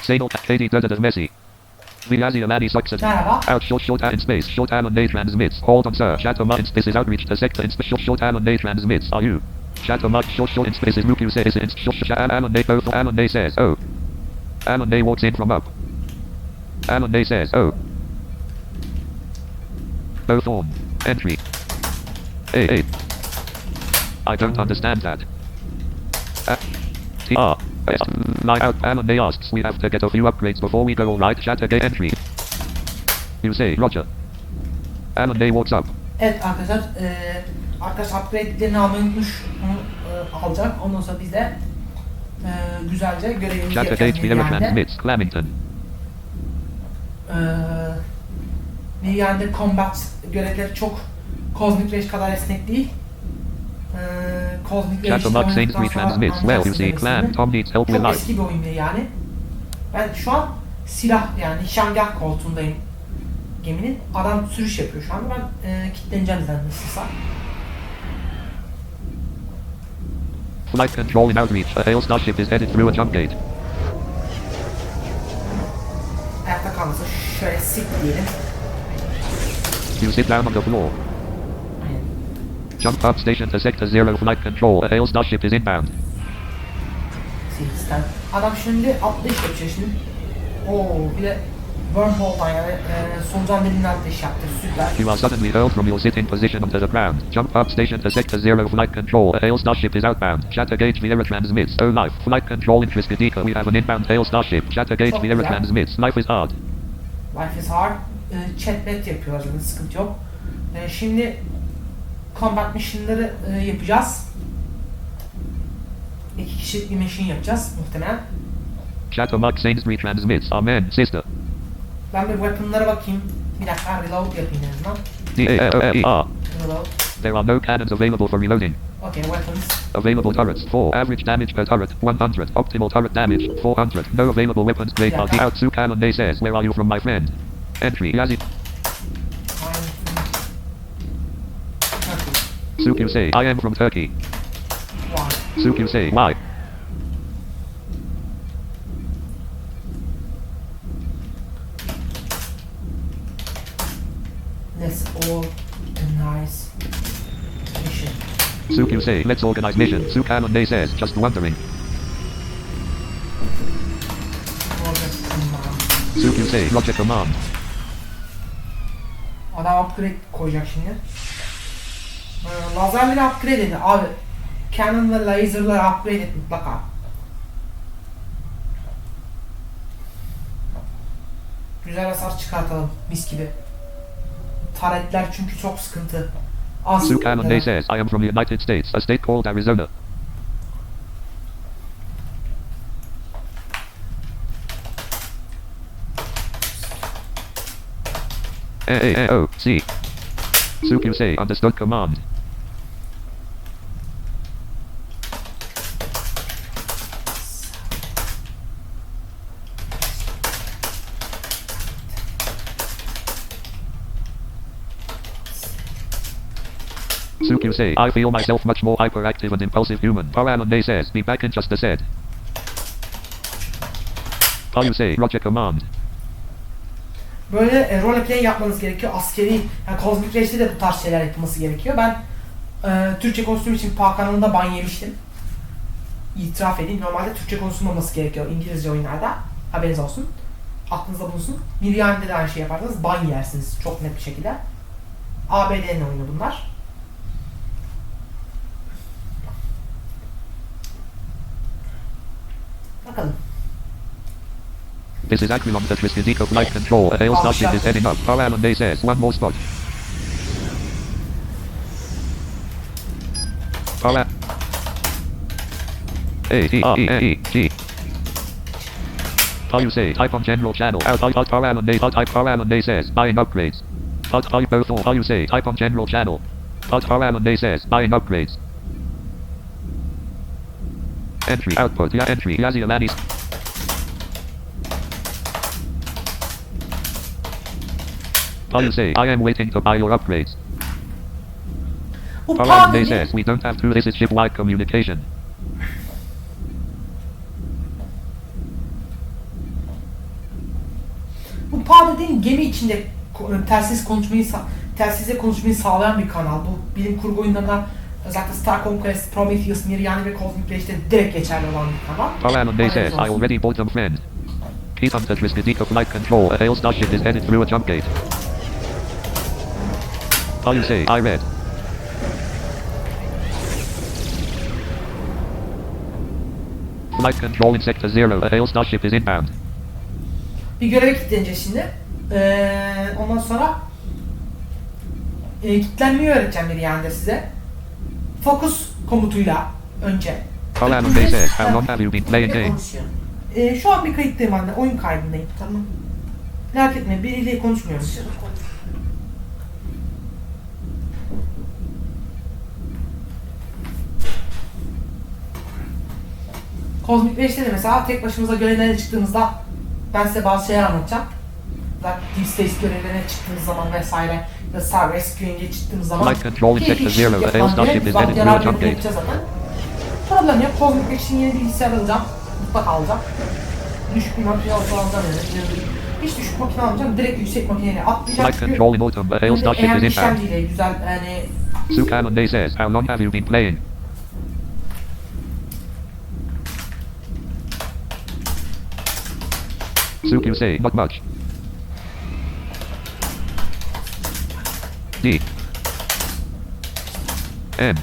Sadal Katie Desert Messi. Viazia Mani Success. Merhaba. Out short and space. Short and day transmits. Hold on sir. Chattermut in space is outreach to sector in space. Short and day transmits. Are you? Chattermut short in space is Luke says it's Alan Day both. Alan Day says oh. Alan Day walks in from up. Alan Day says oh. Both on. Entry. Hey. I don't understand that. Line out. Alan Day asks, we have to get a few upgrades before we go, alright? Chatter gate entry. You say, Roger. Alan Day walks up. Evet arkadaşlar upgrade'lerini almayı unutmuş. Onu alacak. Ondan sonra biz de güzelce görevimizi Chatter yapacağız. gate Villa transmits. Clamington. Mirianide combat görevleri çok Cosmic Rage kadar esnek değil. Cosmic Rage çok eski bir oyun yani. Ben şu an silah yani nişangah koltuğundayım geminin. Adam sürüş yapıyor şu an. Ben kilitleneceğim zaten nasılsa. Flight control in outreach. A hail starship is headed through a jump gate. Ayakta kalmasa şöyle sit diyelim. You sit down on the floor. Jump up station to sector 0 flight control. A hail starship is inbound. Sit'ten. Adam şimdi atlayış yapıyor şimdi. Bir de wormhole'dan yani solucan deliğine atlayış yaptı. Süper. You are suddenly hurled from your sitting position onto the ground. Jump up station to sector 0 flight control. A hail starship is outbound. Chatter gauge Vieira transmits. Oh life. Flight control interest Kadika. We have an inbound hail starship. Chatter gauge Vieira transmits. Life is hard. Life is hard. Chatbot yapıyorlar zaten sıkıntı yok. Şimdi combat mission'ları yapacağız. 2 kişilik bir mission yapacağız muhtemelen. Chattermut Sainsbury transmits. Amen sister. Ben bir weapon'lara bakayım. Bir dakika reload yapayım en azından. D-A-O-E-R. Reload. There are no cannons available for reloading. Okay, weapons. Available turrets 4. Average damage per turret 100. Optimal turret damage 400. No available weapons. Great party out. Suk Alan Day says, where are you from my friend? Entry. Yazid. Suk you say, I am from Turkey. Why? Suk you say, why? Let's organize mission. Suk you say, let's organize mission. Suk Alan Day says, just wondering. Order command. Suk you say, Roger command. Adam upgrade koyacak şimdi. Lazerleri upgrade edin abi. Cannon ve laserları upgrade et mutlaka. Güzel hasar çıkartalım mis gibi. Taretler çünkü çok sıkıntı. Suk Alan Day says, I am from the United States, a state called Arizona. A-A-A-O-C. Suk you say, understood command. Suk you say, I feel myself much more hyperactive and impulsive human. Alan Day says, be back in just a sec. You say, Roger command. Böyle roleplay yapmanız gerekiyor. Askeri, yani Cosmic Rage'de de bu tarz şeyler yapılması gerekiyor. Ben Türkçe kostüm için PA kanalında ban yemiştim. İtiraf edeyim. Normalde Türkçe kostüm olması gerekiyor İngilizce oyunlarda. Haberiniz olsun. Aklınızda bulunsun. Mirianide de aynı şey yaparsanız ban yersiniz çok net bir şekilde. ABD'nin oyunu bunlar. Bakalım. This is Aquilon the Triskidika flight control. A hail starship is heading up. Alan Day says, one more spot. A-T-R-E-A-E-G. You say, type on general channel. Alan Day says, buying upgrades. You say, type on general channel. Alan Day says, buying upgrades. Entry, output, entry, Yazia Manis. You say, I am waiting to buy your upgrades. Alan Day says, we don't have to, this is ship-wide communication. Bu PA dediğin gemi içinde telsizle konuşmayı sağlayan bir kanal. Bu bilim kurgu oyunlarında özellikle Star Conquest, Prometheus, Mirianide ve Cosmic Race'de direkt geçerli olan bir kanal. Paramount says, I already bought them, friend. Keep on touch with the flight control. A failed starship is headed through a jump gate. All you say, I read. Flight control in sector 0. A failed starship is inbound. Bir göreve kilitleneceğiz şimdi. Ondan sonra kilitlenmeyi öğreteceğim bir yani de size. Focus komutuyla önce. Paramount says, how long have you been playing game? Şu an bir kayıttayım anne. Oyun kaydındayım. Tamam. Merak etme. Biriyle konuşmuyorum. Dışarı konuş. Cosmic Race'de de mesela tek başımıza görevlere çıktığımızda ben size bazı şeyler anlatacağım. Deep Space görevlerine çıktığımız zaman vesaire ya da Star Rescuing'e çıktığımız zaman Flight control in sector 0. A failed starship is headed through a jump gate. zaten. Problem yok. Cosmic Race için yeni bilgisayar alacağım. Mutlaka alacağım. Düşük bir makine alacağım yani. Hiç düşük makine almayacağım. Direkt yüksek makineye atlayacağım. Flight control in autumn. A failed starship Eğer is inbound. işlemciyle güzel yani Sukamonde says, how long have you been playing? Suk you say, not much. D. N.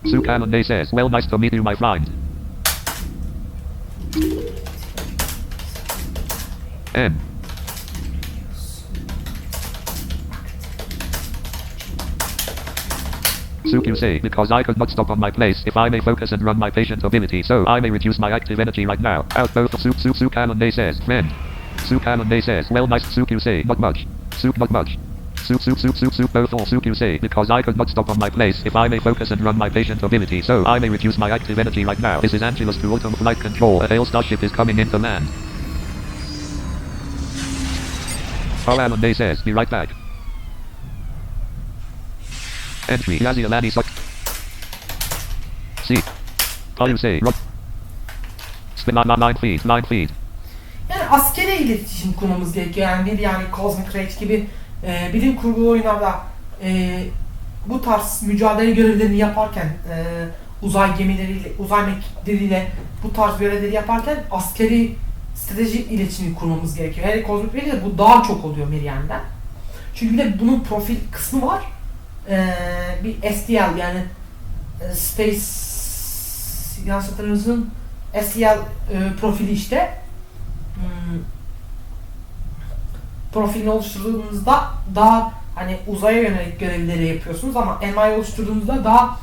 Sukamonde says, well, nice to meet you, my friend. N. Suk you say, because I could not stop on my place if I may focus and run my patient ability, so I may reduce my active energy right now. Out both of Sukamonde says, friend. Sukamonde says, well, nice Suk you say, not much. Suk not much. Suk both all Suk you say, because I could not stop on my place if I may focus and run my patient ability, so I may reduce my active energy right now. This is Angelus to Autumn Flight Control. A failed starship is coming into land. Paramount says, be right back. Entry, Yazialani suck. C. All you say, run. Spin on 9 feet, 9 feet. yani askere iletişim kurmamız gerekiyor. Yani bir yani Cosmic Race gibi bilim kurgu oyunlarda bu tarz mücadele görevlerini yaparken uzay gemileriyle, uzay mekikleriyle bu tarz görevleri yaparken askeri stratejik iletişimi kurmamız gerekiyor. Hele Cosmic Race'de bu daha çok oluyor Mirian'den. Çünkü bir de bunun profil kısmı var. Bir STL yani Space yansıtırınızın STL profili işte. Profilini oluşturduğunuzda daha hani uzaya yönelik görevleri yapıyorsunuz ama MI oluşturduğunuzda daha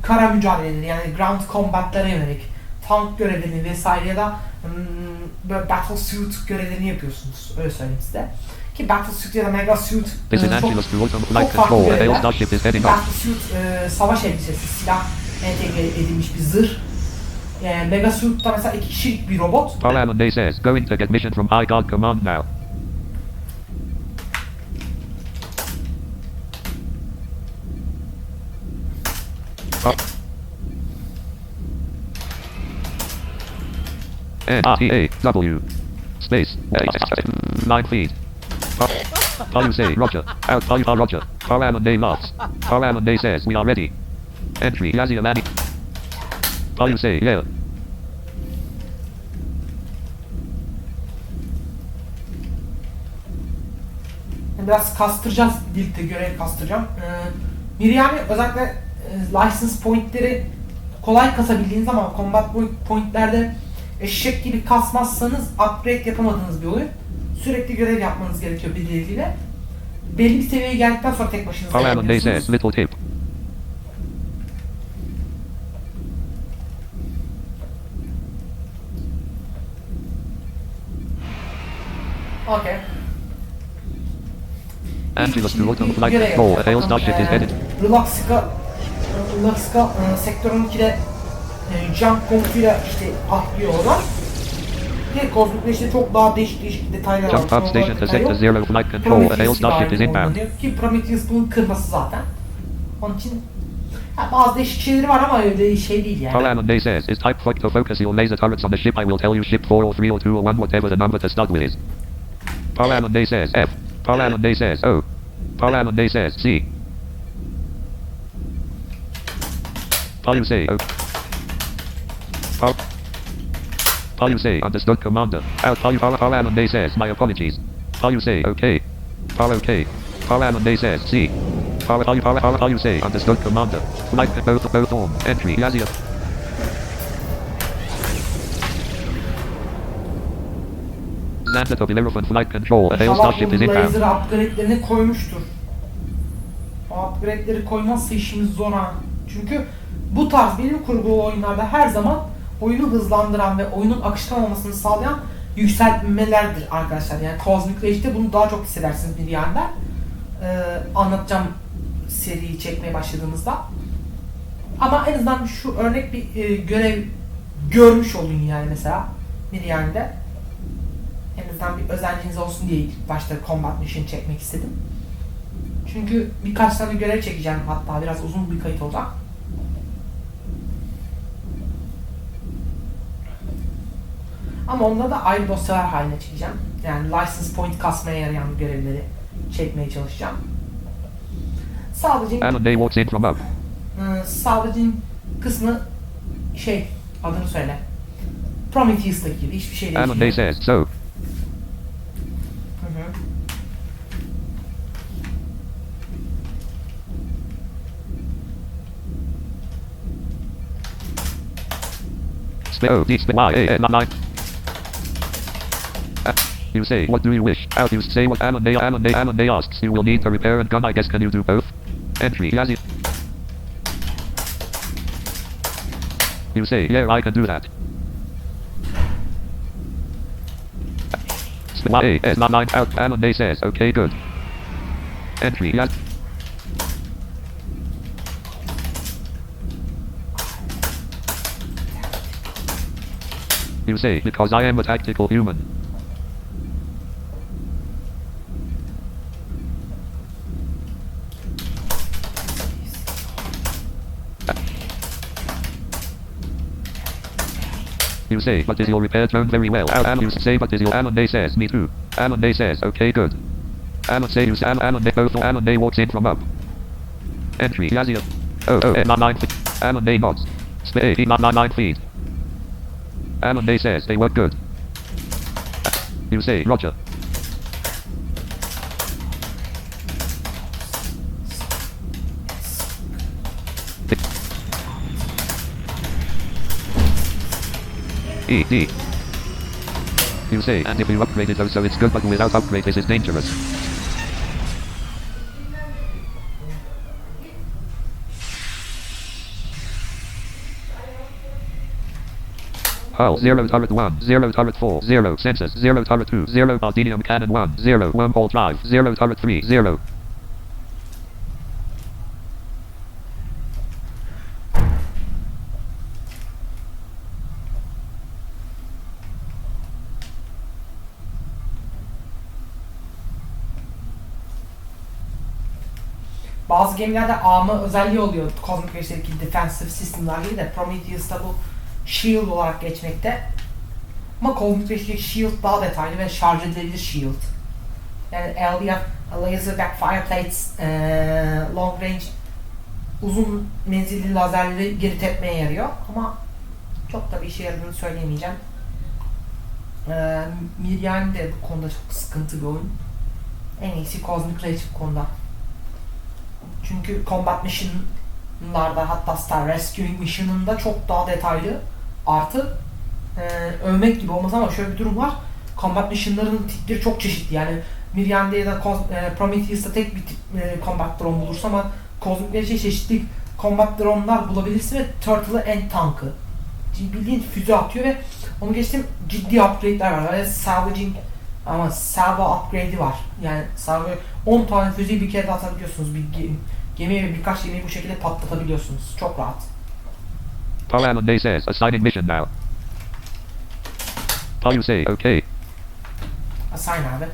kara mücadeleleri yani ground combat'lara yönelik tank görevlerini vesaire ya da böyle battlesuit görevlerini yapıyorsunuz. Öyle söyleyeyim size. Ki battlesuit ya da megasuit çok farklı görevler. Battlesuit savaş elbisesi, silah entegre edilmiş bir zırh. Megasuit'ta mesela 2 kişilik bir robot. Paramount says, going to get mission from High God Command now. N-A-T-A-W Space 9 feet. All you say, Roger. Out, Roger. Paramount laughs. Paramount says, we are ready. Entry, Yazialani. All you say, yeah. Biraz kastıracağız, birlikte görev kastıracağım. Miriam'i özellikle license pointleri kolay kasabildiğiniz ama combat pointlerde eşek gibi kasmazsanız upgrade yapamadığınız bir oyun. Sürekli görev yapmanız gerekiyor birileriyle. Belli bir seviyeye geldikten sonra tek başınıza yapıyorsunuz. Little tip. Okay. Angelus to Autumn Flight Control. A failed starship is headed. Relaxika sektörünkü de jump komutuyla işte atlıyor oradan. Bir Cosmic Race'de çok daha değişik detaylar var. Jump up station to set to zero flight control. A failed starship is inbound. Ki Prometheus bunun kırması zaten. Onun için bazı değişik şeyleri var ama öyle şey değil yani. Paul says, is type fuck to focus your laser turrets on the ship. I will tell you ship 4 or 3 or 2 or 1 whatever the number to start with is. Paul says F. Paul says O. Paul says C. Paul say O. Paul say understood commander. Paul says my apologies. Paul say okay. Paul okay. Paul says C. Paul say understood commander. Flight both on. Entry Asia. Xanta to deliver from flight control. A failed starship is inbound. Laser upgrade'lerini koymuştur. O upgrade'leri koymazsa işimiz zor ha. Çünkü bu tarz bilim kurgu oyunlarda her zaman oyunu hızlandıran ve oyunun akışkan olmasını sağlayan yükseltmelerdir arkadaşlar. Yani Cosmic Race'de bunu daha çok hissedersiniz bir yerde. Anlatacağım seriyi çekmeye başladığımızda. Ama en azından şu örnek bir görev görmüş olun yani mesela mirianide. En azından bir özenciniz olsun diye ilk başta Combat Mission çekmek istedim. Çünkü birkaç tane görev çekeceğim, hatta biraz uzun bir kayıt olacak. Ama onda da ayrı dosyalar haline çekeceğim. Yani license point kasmaya yarayan görevleri çekmeye çalışacağım. Salvaging kısmı şey, adını söyle. Prometheus'taki gibi hiçbir şey değişmiyor. You say, what do you wish? Out you say what Anande asks. You will need to repair and gun. I guess can you do both? Entry Asia. You say, yeah, I can do that. Out. Anande says, okay, good. Entry Asia. You say, because I am a tactical human. You say, but is your repair turned very well? You say, but is your Anande says, me too. Anande says, okay, good. Anande walks in from up. Entry Asia. 9 feet. Anande nods. 9 feet. Anande says they work good. You say, Roger. E.D. You say, and if you upgrade it so it's good, but without upgrade this is dangerous. Hull 0 turret 1, 0 turret 4, 0 census, 0 turret 2, 0 Bardinium cannon 1, 0 wormhole drive, 0 turret 3, 0. Bazı gemilerde arma özelliği oluyor. Cosmic Race'deki defensive system'lar gibi de Prometheus'ta bu shield olarak geçmekte. Ama Cosmic Race'deki shield daha detaylı ve şarj edilebilir shield. Yani LBF, laser backfire plates, long range, uzun menzilli lazerleri geri tepmeye yarıyor. Ama çok da bir işe yaradığını söyleyemeyeceğim. Miriam de bu konuda çok sıkıntı bir oyun. En iyisi Cosmic Race bu konuda. Çünkü Combat Mission'larda, hatta Star Rescuing Mission'ında çok daha detaylı, artı övmek gibi olmaz ama şöyle bir durum var. Combat Mission'ların tipleri çok çeşitli. Yani Miriam'de ya da Prometheus'ta tek bir tip combat drone bulursun ama Cosmic Race'de çeşitli combat drone'lar bulabilirsin ve Turtle'ı en tankı. Bildiğin füze atıyor ve onu geçtim, ciddi upgrade'ler var. Yani salvaging ama salvo upgrade'i var. Yani salvo 10 tane füzeyi bir kere de atabiliyorsunuz. Bir gemiye ve birkaç gemiyi bu şekilde patlatabiliyorsunuz. Çok rahat. Palanday says, assigning mission now. You say, okay. Assign abi.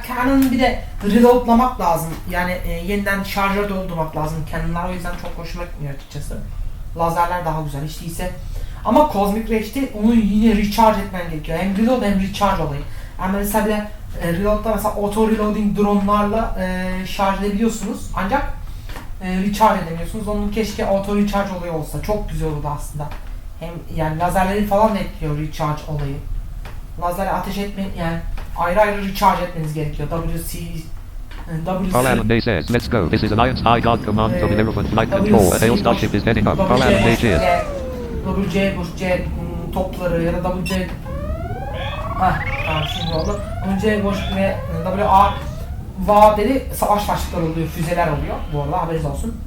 Canon'u bir de reloadlamak lazım. Yani yeniden şarjör doldurmak lazım. Canon'lar o yüzden çok hoşuma gitmiyor açıkçası. Lazerler daha güzel hiç değilse. Ama Cosmic Rage'de onu yine recharge etmen gerekiyor. Hem reload hem recharge olayı. Yani mesela bir de reload'da mesela auto reloading drone'larla şarj edebiliyorsunuz. Ancak recharge edemiyorsunuz. Onun keşke auto recharge olayı olsa. Çok güzel olurdu aslında. Hem yani lazerleri falan da etkiliyor recharge olayı. Lazerle ateş etme yani ayrı ayrı recharge etmeniz gerekiyor. Palanday says, let's go. This is Alliance High God Command to Minervan Flight Control. A hail starship is heading up. Palanday cheers. WC topları ya da WC tamam şimdi oldu. WC ve WA vadeli savaş başlıkları oluyor, füzeler oluyor. Bu arada haberiniz olsun.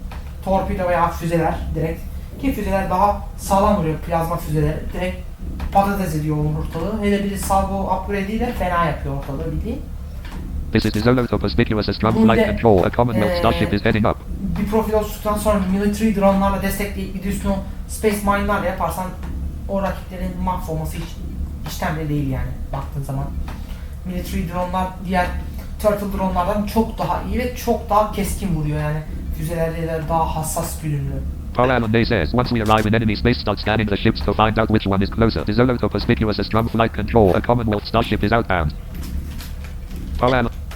Torpido veya füzeler direkt. Ki füzeler daha sağlam vuruyor, plazma füzeleri. Direkt patates ediyor ortalığı. Hele bir salvo upgrade ile fena yapıyor ortalığı bildiğin. This is the zone of conspicuous as drum flight control. A Commonwealth starship is heading up. Bir profil oluştuktan sonra military drone'larla destekleyip bir de üstüne space mine'larla yaparsan o rakiplerin mahvolması hiç işten bile değil yani baktığın zaman. Military drone'lar diğer turtle drone'lardan çok daha iyi ve çok daha keskin vuruyor yani. Füzelerle daha hassas bölümlü. Palanday says, once we arrive in enemy space, start scanning the ships to find out which one is closer. The zone of conspicuous as drum flight control. A Commonwealth starship is outbound.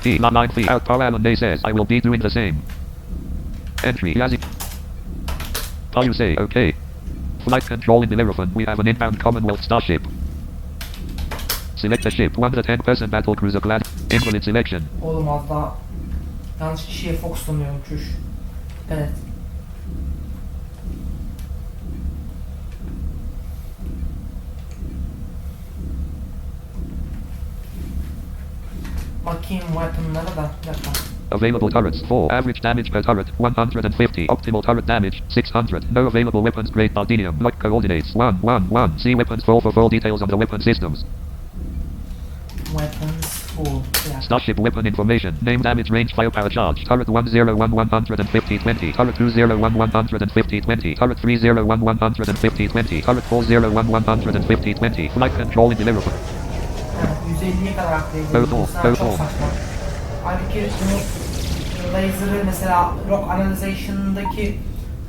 T-9 feet out. Palanday says, I will be doing the same. Entry, Yazzie. You say, okay. Flight control in the Minervan. We have an inbound Commonwealth starship. Select a ship. 1 to 10 person battle cruiser class. Invalid selection. Oğlum az daha yanlış kişiye fokuslanıyorum çüş. Evet. Bakayım weapon'lara da yapma. Available turrets 4. Average damage per turret 150. Optimal turret damage 600. No available weapons grade Bardinium. Lock coordinates 1 1 1. See weapons for full details on the weapon systems. Weapons full. Yeah. Starship weapon information. Name, damage, range, firepower, charge. Turret 101 150 20. Turret 201 150 20. Turret 301 150 20. Turret 401 150 20. Flight control in deliverable. 150'ye kadar upgrade ediyorsun. Çok saçma. Halbuki laser'ı mesela rock analyzation'daki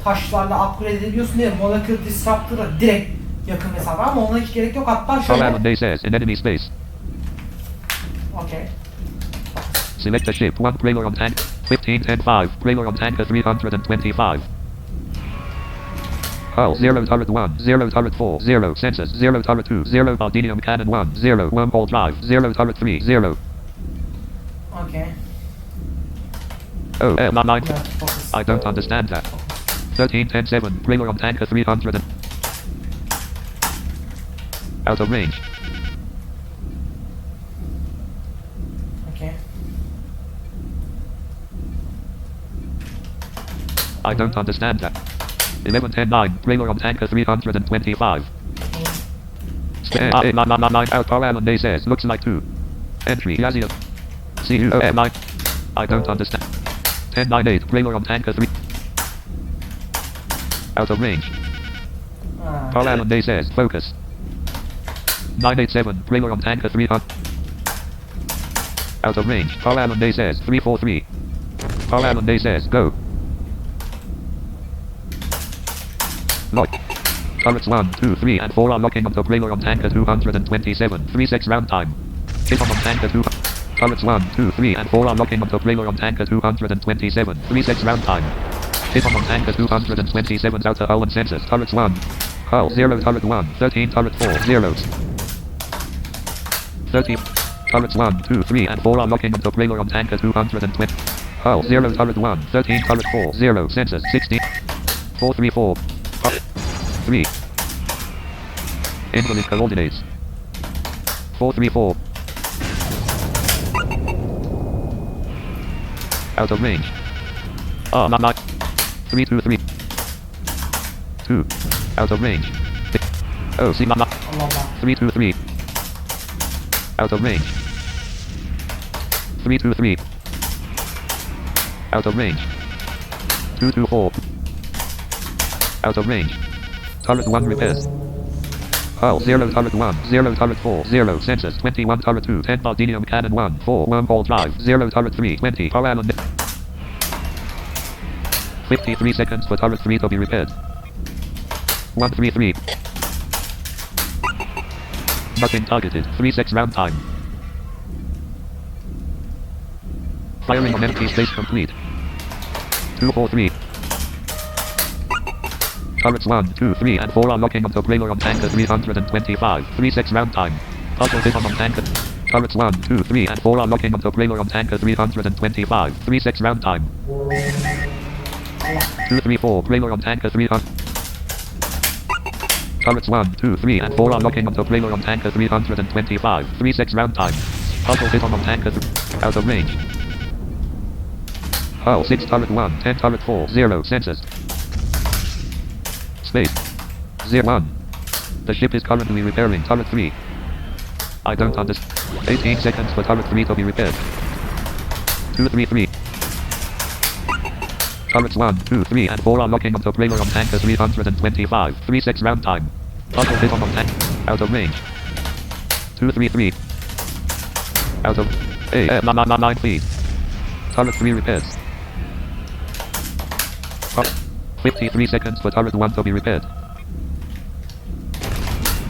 taşlarla upgrade edebiliyorsun diye molecular disruptor'a direkt yakın mesafe ama ona hiç gerek yok. Hatta şöyle. Palanday says, in enemy space. Okay. Select a ship. 1 Praetor on tank. 15 10 5. Praetor on tanker 325. Hull 0 turret 1, 0 turret 4, 0 sensors, 0 turret 2, 0 Bardinium cannon 1, 0 wormhole drive, 0 turret 3, 0. Okay. Oh, 9. Yeah, I don't understand that. 13 10 7. Praetor on tanker 300. Out of range. Okay. I don't understand that. 11 10 9. Praetor on tanker 325. 9 out. Palanday says, looks like 2. Entry, Yazzie. CUO 9. I don't understand. 10 9 8. Praetor on tanker 3. Out of range. Palanday says, focus. 987. Praetor on tanker 300. Out of range. Palanday says, 343. Palanday says, go. Lock. Turrets 1, 2, 3 and 4 are locking up the Praetor on tanker 227. 3-6 round time. Hit on tanker 2. Turrets 1, 2, 3 and 4 are locking up the Praetor on tanker 227. 3-6 round time. Hit on tanker 227's outer hull and sensors. Turrets 1. Hull 0 turret 1. 13 turret 4. Zeros. 30. Turrets 1, 2, 3 and 4 are locking up the Praetor on tanker 220. Hull 0 turret 1. 13 turret 4. 0 sensors. 16. 434. 3. Invalid coordinates. 434. Out of range. Not. 3, 2, 3. 2. Out of range. Oh, see, not. Allah Allah. 3, 2, 3. Out of range. 3, 2, 3. Out of range. 2, 2, 4. Out of range. Turret 1 repairs. Hull 0 turret 1, 0 turret 4, 0 sensors 21 turret 2, 10 Bardinium cannon 1, 4 wormhole drive, 0 turret 3, 20 power island. 53 seconds for turret 3 to be repaired. 133. Nothing targeted. 3-6 round time. Firing on empty space complete. 243. Turrets 1, 2, 3 and 4 are locking onto trailer on tanker 325. 3-6 round time. Partial hit on tanker. Turrets 1, 2, 3 and 4 are locking onto trailer on tanker 325. 3-6 round time. 2, 3, 4 trailer on tanker 300. Turrets 1, 2, 3 and 4 are locking onto trailer on tanker 325. 3-6 round time. Partial hit on tanker out of range. Hull 6 turret 1, 10 turret 4, 0 sensors. Space. 0 1. The ship is currently repairing turret 3. I don't understand. 18 seconds for turret 3 to be repaired. 233. Turrets 1, 2, 3 and 4 are locking onto trailer on tanker 325. 3-6 round time. Partial hit on tank. Out of range. 233. Out of 9 feet. Turret 3 repairs. 53 seconds for turret 1 to be repaired.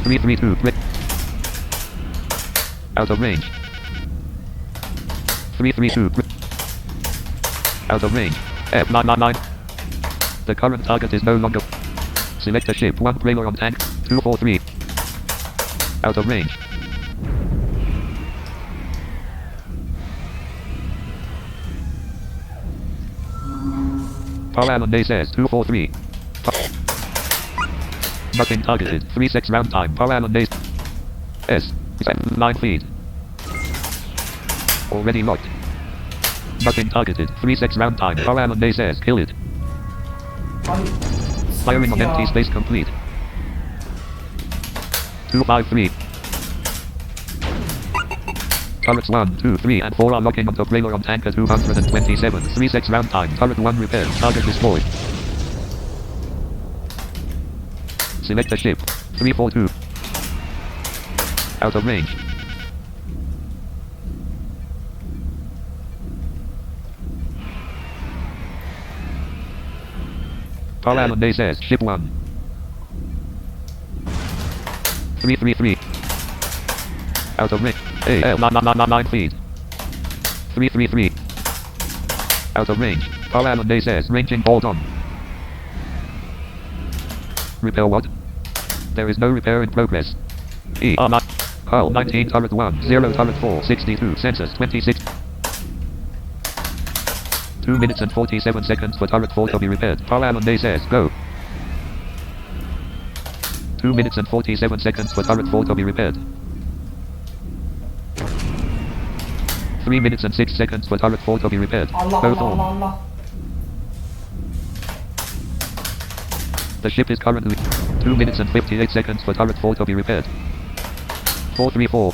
332. Out of range. 332. Out of range. F999. The current target is no longer. Select a ship. 1 trailer on tank. 243. Out of range. Power Island A says 243. Nothing targeted. 3-6 round time. Power Island A S. 9 feet. Already locked. Nothing targeted. 3-6 round time. Power Island A says kill it. Firing on empty space complete. 253. Turrets 1, 2, 3 and 4 are locking onto trailer on tanker 227. 3-6 round time. Turret 1 repaired. Target destroyed. Select a ship. 342. Out of range. Power Island A says ship 1. 333. Out of range. 9 feet. 333. Out of range. Power Island A says ranging hold on. Repair what? There is no repair in progress. not. Hull 19 turret 1, 0 turret 4, 62 sensors 26. 2 minutes and 47 seconds for turret 4 to be repaired. Power Island A says go. 2 minutes and 47 seconds for turret 4 to be repaired. 3 minutes and 6 seconds for turret 4 to be repaired. Both on. The ship is currently 2 minutes and 58 seconds for turret 4 to be repaired. 434.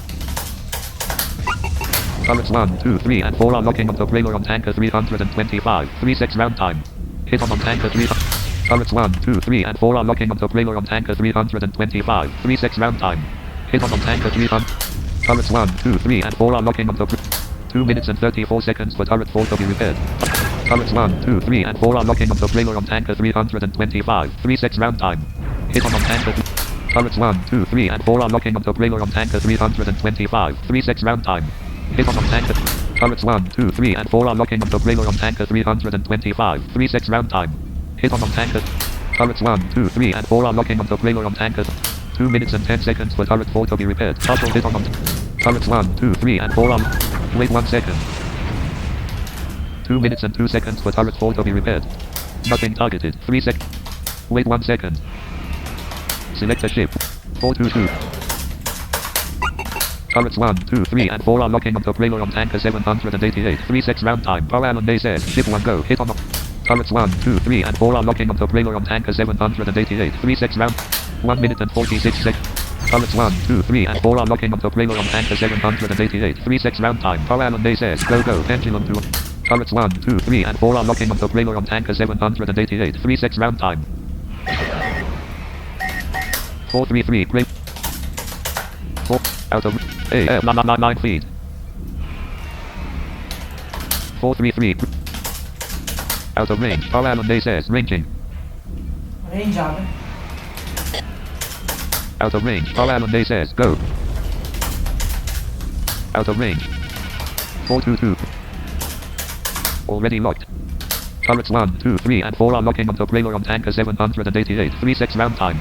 Turrets 1, 2, 3 and 4 are locking onto trailer on tanker 325. 3-6 round time. Hit on tanker 3. Turrets 1, 2, 3 and 4 are locking onto trailer on tanker 325. 3-6 round time. Hit on tanker 300. Turrets 1, 2, 3 and 4 are locking onto 2 minutes and 34 seconds for turret 4 to be repaired. Turrets 1, 2, 3 and 4 are locking onto trailer on tanker 325. 3-6 round time. Hit on tanker 3. Turrets 1, 2, 3 and 4 are locking onto trailer on tanker 325. 3-6 round time. Hit on tanker. Turrets 1, 2, 3 and 4 are locking onto trailer on tanker 325. 3-6 round time. Hit on tanker. Turrets 1, 2, 3 and 4 are locking onto trailer on tanker. 2 minutes and 10 seconds for turret 4 to be repaired. Partial hit on turrets 1, 2, 3 and 4 are. Wait 1 second. 2 minutes and 2 seconds for turret 4 to be repaired. Nothing targeted. 3 seconds. Wait 1 second. Select a ship. 422. Turrets 1, 2, 3, and 4 are locking onto trailer on tanker 788. 3-6 round time. Parallel says, ship 1 go. Hit on the... Turrets 1, 2, 3, and 4 are locking onto trailer on tanker 788. 3-6 round... 1 minute and 46 seconds. Turrets 1, 2, 3, and 4 are locking onto trailer on tanker 788. 3-6 round time. Parallel says, go go. Pendulum to... Turrets 1, 2, 3, and 4 are locking onto trailer on tanker 788. 3-6 round time. 433, great. 4, out of... 9 feet. 433, out of range. Parallel says, ranging. Range abi. Out of range. Parallel says, go. Out of range. 422. Already locked. Turrets 1, 2, 3, and 4 are locking onto trailer on tanker 788. 3-6 round time.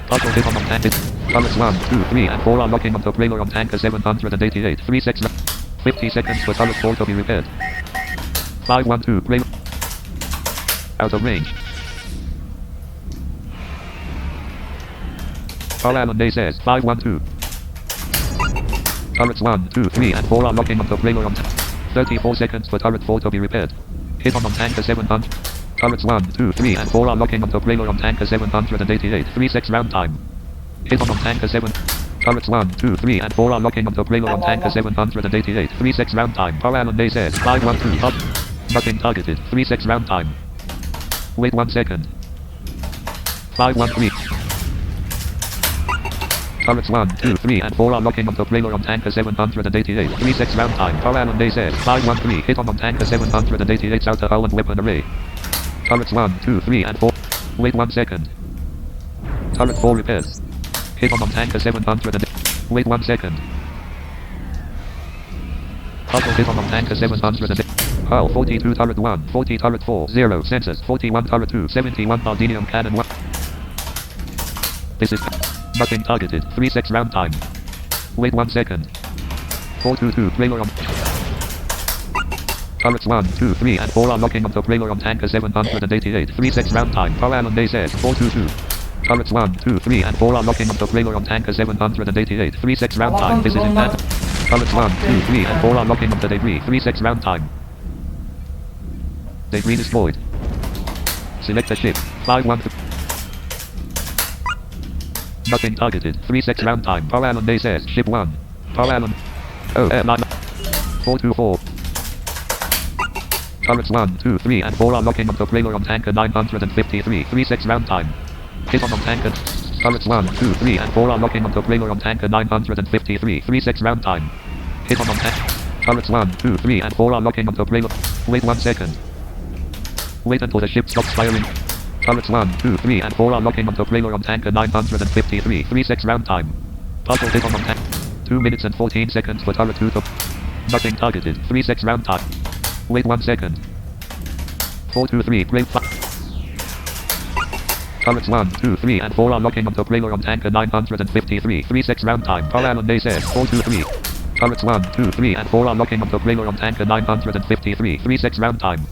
Puzzle hit on tanker. Turrets 1, 2, 3, and 4 are locking onto trailer on tanker 788. 3-6 50 seconds for turret 4 to be repaired. 512. Trailer. Out of range. Parallel says, 512. Turrets 1, 2, 3, and 4 are locking onto trailer on 34 seconds for turret 4 to be repaired. Hit on tanker 700. Turrets 1, 2, 3, and 4 are locking onto trailer on tanker 788. 3-6 round time. Hit on tanker 7. Turrets 1, 2, 3, and 4 are locking onto trailer on tanker 788. 3-6 round time. Parallel says, 512. Nothing targeted. 3-6 round time. Wait 1 second. 513. Turrets 1, 2, 3, and 4 are locking onto trailer on tanker 788. 3-6 round time. Parallel says, 513. Hit on tanker 788's outer hull and weapon array. Turrets 1, 2, 3, and 4. Wait 1 second. Turret 4 repairs. Hit on tanker 700. Wait 1 second. Puzzle hit on tanker 700. Hull 42 turret 1, 40 turret 4, 0 sensors, 41 turret 2, 71 Baldinium cannon 1. This is nothing targeted. 3-6 round time. Wait 1 second. 422 trailer on. Turrets 1, 2, 3, and 4 are locking onto trailer on tanker 788. 3-6 round time. Parallel says, 422. Turrets 1, 2, 3, and 4 are locking onto trailer on tanker 788. 3-6 round time. This is in that. Turrets 1, 2, 3, and 4 are locking onto debris. 3-6 round time. Debris destroyed. Select the ship. 512. Nothing targeted. 3-6 round time. Parallel says, ship 1. Parallel. 9. 424. Turrets 1, 2, 3, and 4 are locking onto trailer on tanker 953. 3-6 round time. Hit on tanker. Turrets 1, 2, 3, and 4 are locking onto trailer on tanker 953. 3-6 round time. Hit on tanker. Turrets 1, 2, 3, and 4 are locking onto trailer. Wait 1 second. Wait until the ship stops firing. Turrets 1, 2, 3, and 4 are locking onto trailer on tanker 953. 3-6 round time. Puzzle hit on tanker. 2 minutes and 14 seconds for turret 2 to... Nothing targeted. 3-6 round time. Wait 1 second. 423 great fire. Turrets 1, 2, 3, and 4 are locking onto trailer on tanker 953. 3-6 round time. Parallel says 423. Turrets 1, 2, 3, and 4 are locking onto trailer on tanker 953. 3-6 round time.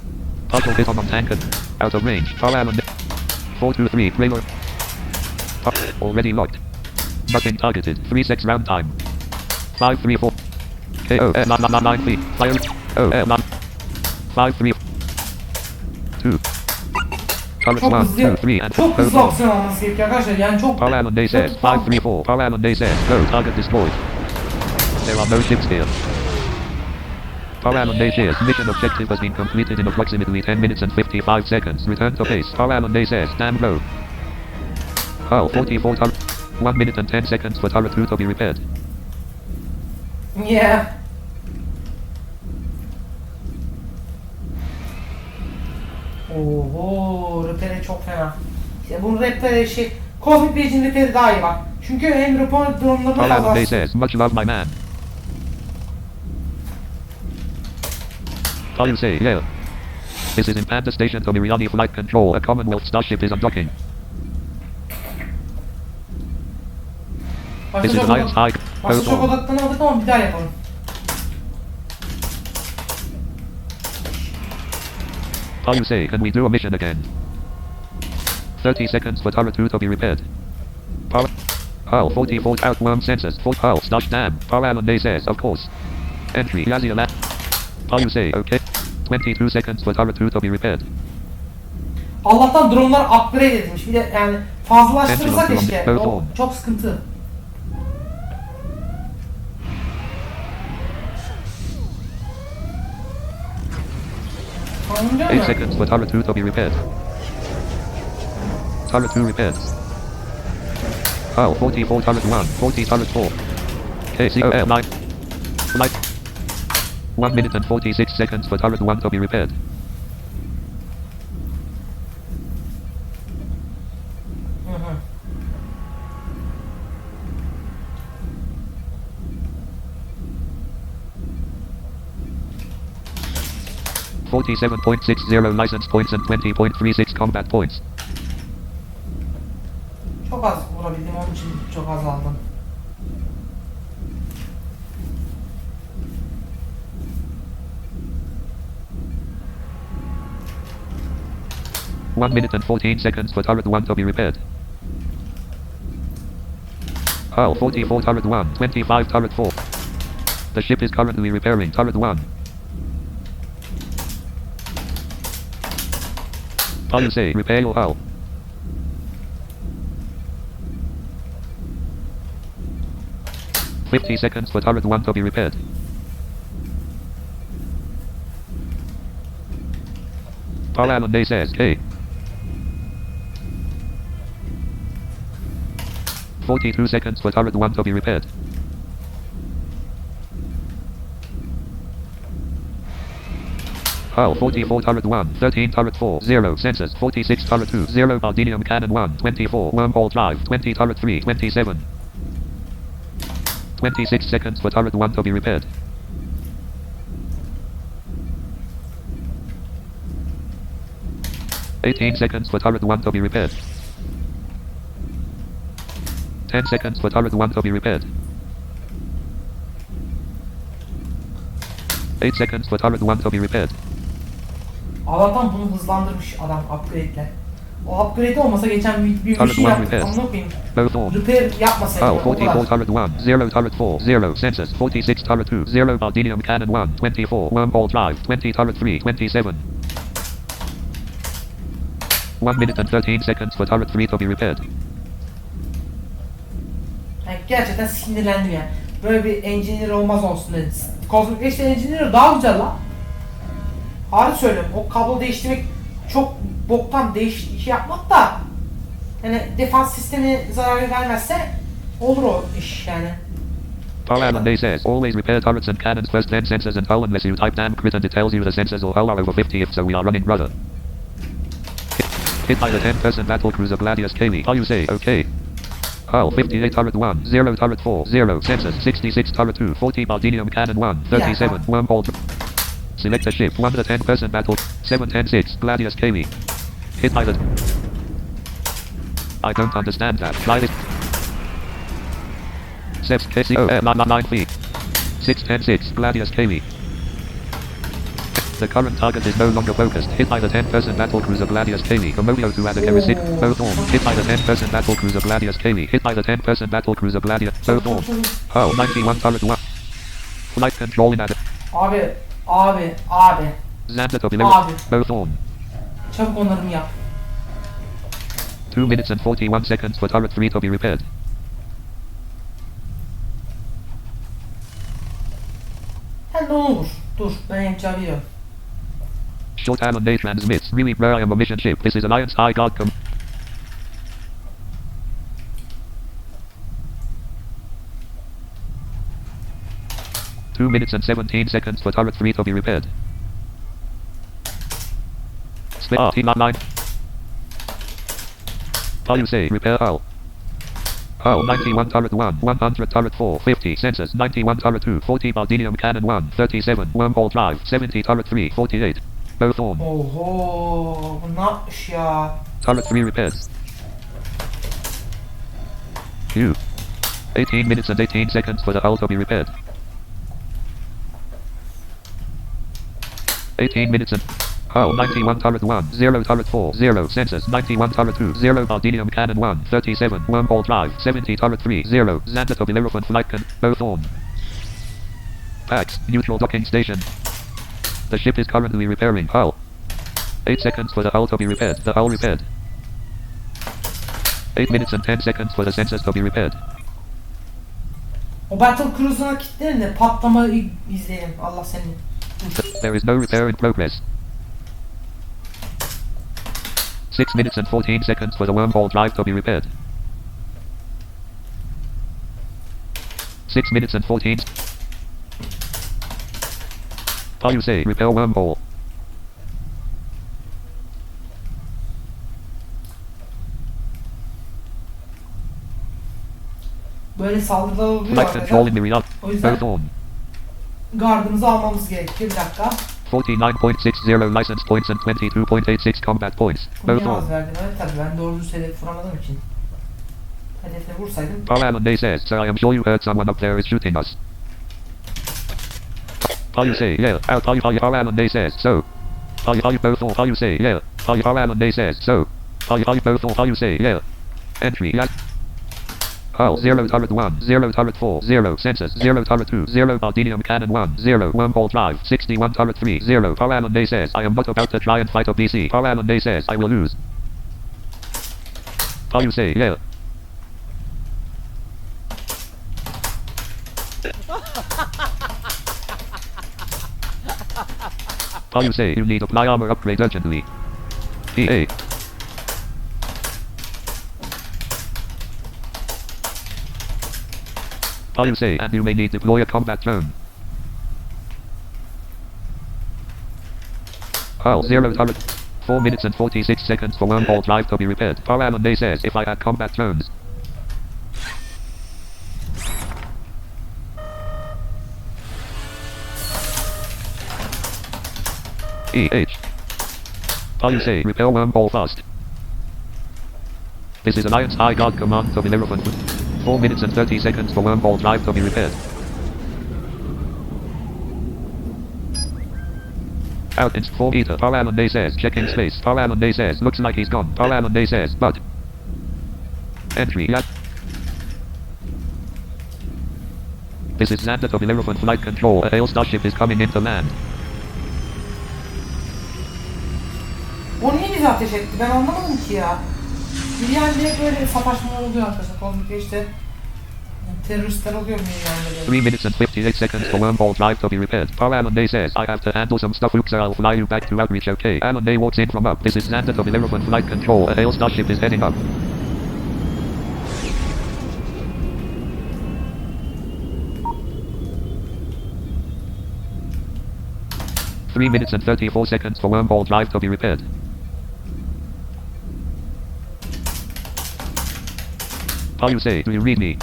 Puzzle hit on tanker. Out of range. Parallel 423 trailer. Already locked. Nothing targeted. 3-6 round time. 534. KO 9 feet. Fire. 9. 5 3 2. Turrets 1, 2, 3, and 4. Çok hızlı aksiyon alması gerekiyor arkadaşlar. Yani çok... Parallel says 534. Parallel says no target destroyed. There are no ships here. Parallel says mission objective has been completed in approximately 10 minutes and 55 seconds. Return to base. Parallel says stand low. Hull 44 turret. 1 minute and 10 seconds for turret 2 to be repaired. Yeah. Oho, repere çok fena. İşte bunun repere Cosmic Rage'in reperi daha iyi bak. Çünkü hem repere durumlarına Parallel says much love my man. I'll say, yeah. This is in Panda Station to Miriani Flight Control. A Commonwealth starship is undocking. This is Alliance High. Başta çok odaklanamadık ama bir daha yapalım. How you say, can we do a mission again? 30 seconds for turret 2 to be repaired. Hull 44 outworm sensors. Hull slash dam. Parallel says of course. Entry. Yazia lab. You say okay. 22 seconds for turret 2 to be repaired. Allah'tan dronlar upgrade edilmiş. Bir de yani fazlalaştırırsa keşke. O çok sıkıntı. Anlıyor 8 seconds for turret 2 to be repaired. Turret 2 repaired. Hull 44 turret 1. 40 turret 4. KCOL 9. Light. 1 minute and 46 seconds for turret 1 to be repaired. Hı hı. 47.60 license points and 20.36 combat points. Çok az vurabildim, onun için çok az aldım. One minute and 14 seconds for turret 1 to be repaired. Hull 44 turret 1, 25 turret 4. The ship is currently repairing turret 1. You say repair your hull. $50 seconds for turret 1 to be repaired. Parallel says K. 42 seconds for turret 1 to be repaired. Hull 44 turret 1, 13 turret 4, 0 sensors, 46 turret 2, 0 Bardinium cannon 1, 24 wormhole drive, 20 turret 3, 27. 26 seconds for turret 1 to be repaired. $18 seconds for turret 1 to be repaired. 10 seconds for turret 1 to be repaired. 8 seconds for turret 1 to be repaired. Allah'tan bunu hızlandırmış adam upgrade'ler. O upgrade olmasa geçen bir şey yaptık. Anlatmayayım. Repair yapmasaydı. Hull 44 turret 1, 0 turret 4, 0 sensors, 46 turret 2, 0 Bardinium cannon 1, 24 wormhole drive, 20 turret 3, 27. 1 minute and 13 seconds for turret 3 to be repaired. Yani gerçekten sinirlendim yani. Böyle bir engineer olmaz olsun dedi. Cosmic Race'de engineer daha güzel lan. Harbi söylüyorum. O kablo değiştirmek çok boktan iş yapmak da yani defans sistemi zarar vermezse olur o iş yani. Parallel says always repair turrets and cannons first, then sensors and hull unless you type damn crit and it tells you the sensors or hull are over 50, if so we are running rudder. Hit by the 10-person battle cruiser Gladius Cayley. You say okay. Hull 58 turret 1, 0 turret 4, 0 sensors, 66 turret 2, 40 Bardinium cannon 1, 37 wormhole. Select a ship, 1 to 10-person battle, 7-10-6, Gladius Cayley. Hit by the... I don't understand that. Try this. 7 KCO 9 feet. 6-10-6, Gladius Cayley. The current target is no longer focused. Hit by the 10-person battle cruiser Gladius Cayley. Commodio to Adakara 6. Both on. Hit by the 10-person battle cruiser Gladius Cayley. Hit by the 10-person battle cruiser Gladius. Both on. Oh, 91 turret 1. Flight control in Abi. Xander to below. Both on. Çabuk onarımı yap. 2 minutes and 41 seconds for turret 3 to be repaired. Sen ne olur. Dur, ben yapacağım biliyorum. Short Alan Day transmits. Really rare I am a mission ship. This is Alliance High God com... Two minutes and 17 seconds for turret 3 to be repaired. Split T9. You say repair hull. Hull 91 turret 1, 100 turret 4, 50 sensors, 91 turret 2, 40 Bardinium cannon 1, 37 wormhole drive, 70 turret 3, 48. Both on. Oho, bu ne yapmış ya? Turret 3 repaired. Q. 18 minutes and 18 seconds for the hull to be repaired. 18 minutes and Hull 91 turret 1, 0 turret 4, 0 sensors 91 turret 2, 0 Bardinium cannon 1, 37 wormhole drive, 70 turret 3, 0 Xander to Bellerophant flight both on. Packs, neutral docking station. The ship is currently repairing hull. 8 seconds for the hull to be repaired. The hull repaired. 8 minutes and 10 seconds for the sensors to be repaired. O Battle Cruiser'ına kilitlerin de patlama izleyelim. Allah seni. There is no repair in progress. 6 minutes and 14 seconds for the wormhole drive to be repaired. 6 minutes and 14. How you say repair wormhole? Böyle saldırılar oluyor Flight control in arkadaşlar. Mirianide. O yüzden Both on. gardımızı almamız gerekiyor. Bir dakika. 49.60 license points and 22.86 combat points. Bunu Both niye on. az verdim? Evet tabii ben doğru düz hedef vuramadığım için. Hedefe vursaydım. Paralanday says, sir, I am sure you heard someone up there is shooting us. How you say, yeah. Paralanday says, so. How you both on, how you say, yeah. Paralanday says, so. How you both on, how you say, yeah. Entry, yeah. Hull 0 turret 1, 0 turret 4, 0 sensors, 0 turret 2, 0 Bardinium cannon 1, 0 wormhole drive, 61 turret 3, 0 Paralanday says, I am not about to try and fight a BC. Paralanday says, I will lose. How you say, yeah. How you say, you need apply armor upgrade urgently. EA. How you say, and you may need deploy a combat drone. Hull 0 turret. 4 minutes and 46 seconds for wormhole drive to be repaired. Paralanday says, if I had combat drones. EH. How you say, repair wormhole fast. This is Alliance High Guard Command to Bellerophant. 4 minutes and 30 seconds for wormhole drive to be repaired. Out in 4 meter. Paralanday says, checking space. Paralanday says, looks like he's gone. Paralanday says, but. Entry, yeah. This is Xander to Bellerophant flight control. A hail starship is coming into land. O niye bize ateş etti? Ben anlamadım ki ya. Mirianide'ye böyle savaşmalar oluyor arkadaşlar. Kozmik'te işte teröristler oluyor Mirianide'de. 3 minutes and 58 seconds for wormhole drive to be repaired. Paralanday says, I have to handle some stuff. Oops, I'll fly you back to outreach, okay? Paralanday walks in from up. This is Xander to Bellerophant flight control. A hail starship is heading up. Three minutes and 34 seconds for wormhole drive to be repaired. How you say, do you read me?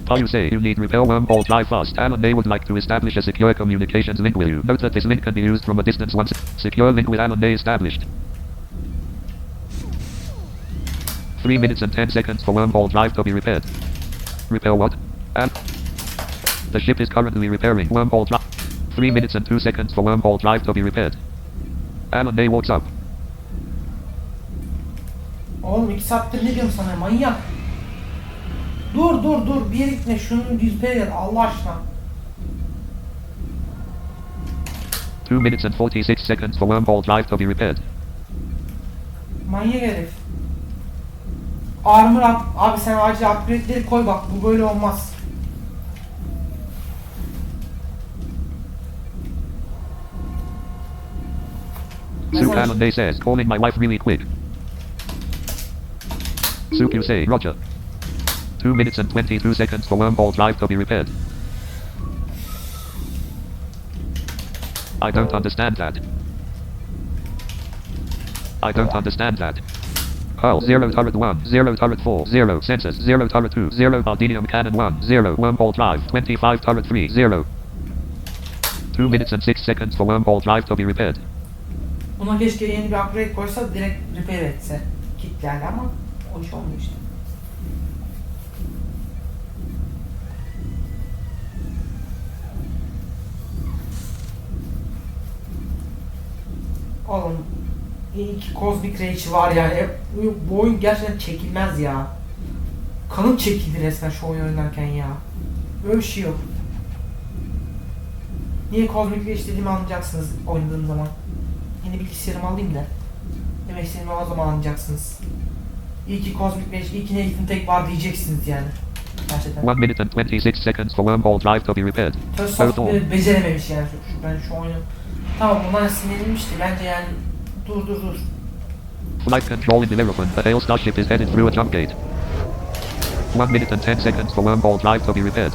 How you say, you need repair wormhole drive fast. Alan would like to establish a secure communications link with you. Note that this link can be used from a distance once. Secure link with Alan established. 3 minutes and 10 seconds for wormhole drive to be repaired. Repair what? And the ship is currently repairing wormhole drive. 3 minutes and 2 seconds for wormhole drive to be repaired. Alan walks up. Oğlum 2 saattir ne diyorum sana manyak. Dur bir yere gitme şunun yüzpeye gel Allah aşkına. 2 minutes and 46 seconds for wormhole drive to be repaired. Manyak herif. Armor up. Abi sen acil upgrade'leri koy bak bu böyle olmaz. Suk Alan says, calling my wife really quick. Suk you say, Roger. 2 minutes and 22 seconds for wormhole drive to be repaired. I don't understand that. I don't understand that. Hull 0 turret 1, 0 turret 4, 0 sensors, 0 turret 2, 0 Bardinium cannon 1, 0 wormhole drive, 25 turret 3, 0. 2 minutes and 6 seconds for wormhole drive to be repaired. Buna keşke yeni bir upgrade koysa direkt repair etse. Kit yani ama o iş olmuyor işte. Oğlum iyi ki Cosmic Rage var yani. Bu oyun gerçekten çekilmez ya. Kanım çekildi resmen şu oyun oynarken ya. Böyle bir şey yok. Niye Cosmic Rage dediğimi anlayacaksınız oynadığım zaman. Yeni bilgisayarımı alayım da. Demek istediğimi o zaman anlayacaksınız. İyi ki Cosmic Rage, iyi ki Nathan Tek var diyeceksiniz yani. Gerçekten. 1 minute and 26 seconds for wormhole drive to be repaired. First becerememiş yani ben şu oyunu. Tamam onlar sinirlenmişti bence yani. Dur. Flight control in development. A failed starship is headed through a jump gate. 1 minute and 10 seconds for wormhole drive to be repaired.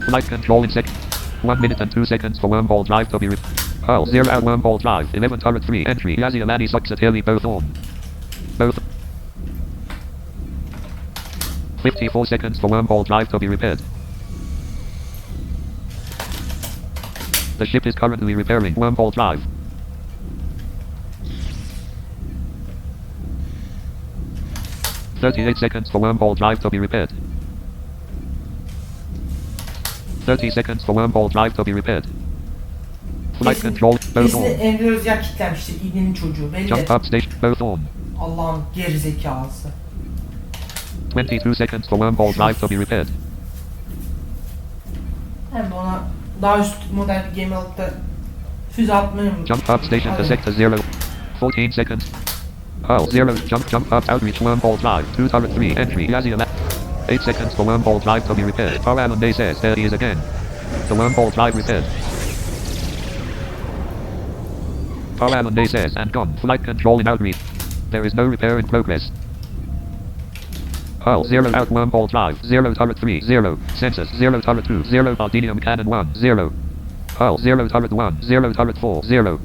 Flight control in 1 minute and 2 seconds for wormhole drive to be repaired. Hull 0 out wormhole drive. 11 turret 3 entry. Yaziamani sucks at Haley both on. Both. 54 seconds for wormhole drive to be repaired. The ship is currently repairing wormhole drive. $38 seconds for wormhole drive to be repaired. 30 seconds for wormhole drive to be repaired. Flight control both on. Kesin Emre Özyer kilitlenmiştir. İğnenin çocuğu. Belli. Jump up station both on. Allah'ın gerizekalısı. 22 seconds for wormhole drive to be repaired. Hem de ona daha üst model bir gemi alıp da füze atmayı mı? Jump up station to sector 0. 14 seconds. Hull 0. Jump up outreach wormhole drive. 2 turret 3 entry. Yaziamani. 8 seconds for wormhole drive to be repaired. Alan says there he is again. The wormhole drive repaired. Alan says and gone. Flight control in outreach. There is no repair in progress. Hull 0 out wormhole drive. 0 turret 3 0. Census 0 turret 2 0. Bardinium cannon 1 0. Hull 0 turret 1 0 turret 4 0.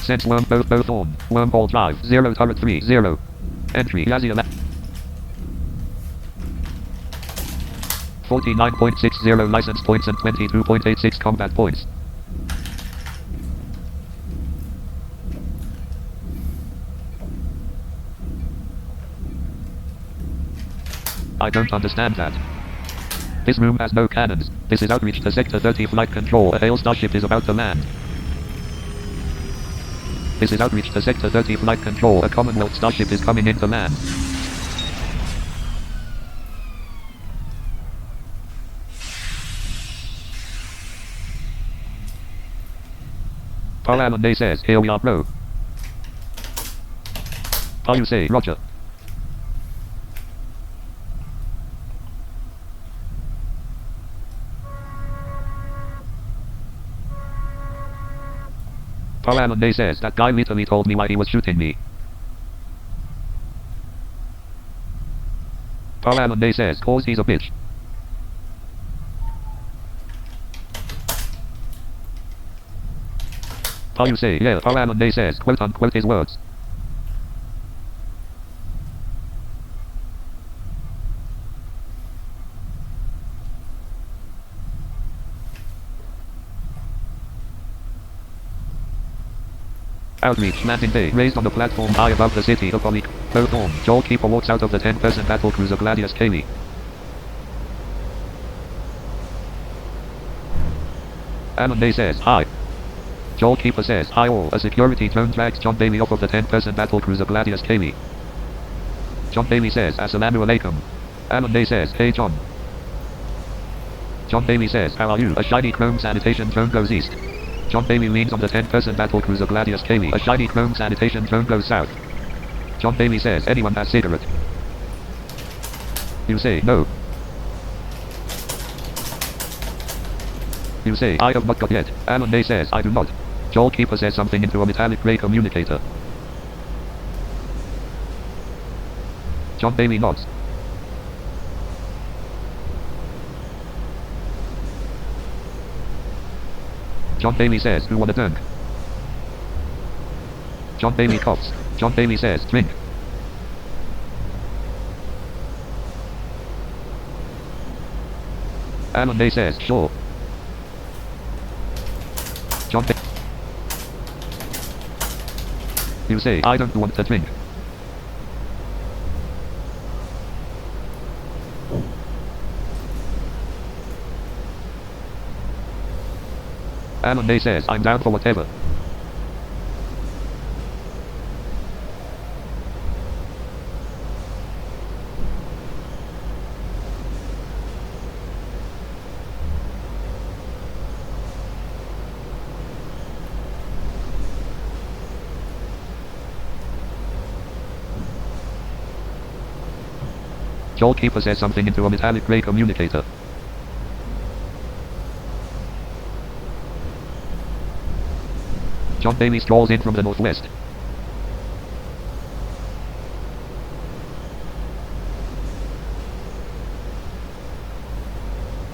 Sense worm both on. Wormhole drive 0 turret 3 0. Entry Yaziamani. 49.60 license points and 22.86 combat points. I don't understand that. This room has no cannons. This is outreach to Sector 30 flight control. A hail starship is about to land. This is outreach to Sector 30 flight control. A Commonwealth starship is coming in to land. Alan says, here we are, bro. How you say, Roger. Alan says, that guy literally told me why he was shooting me. Alan says, cause he's a bitch. How you say, yeah, Alan says, quote unquote his words. Outreach, landing bay, raised on the platform high above the city of Polyk. Both on. Joel Keeper walks out of the 10-person battlecruiser Gladius Cayley. Alan says, hi. Joel Keeper says, hi all. A security drone drags John Bailey off of the 10-person battlecruiser Gladius Cayley. John Bailey says, assalamu alaikum. Alan says, hey John. John Bailey says, how are you? A shiny chrome sanitation drone goes east. John Bailey leans on the 10-person battlecruiser Gladius Cayley. A shiny chrome sanitation drone goes south. John Bailey says, anyone has cigarette? You say, no. You say, I have not got yet. Alan says, I do not. Joel Keeper says something into a metallic grey communicator. John Bailey nods. John Bailey says, who wanna dunk? John Bailey coughs. John Bailey says, drink. Alan says, sure. John Bailey. You say, I don't want to drink. Alan Day says, I'm down for whatever. Goalkeeper says something into a metallic grey communicator. John Bailey strolls in from the northwest.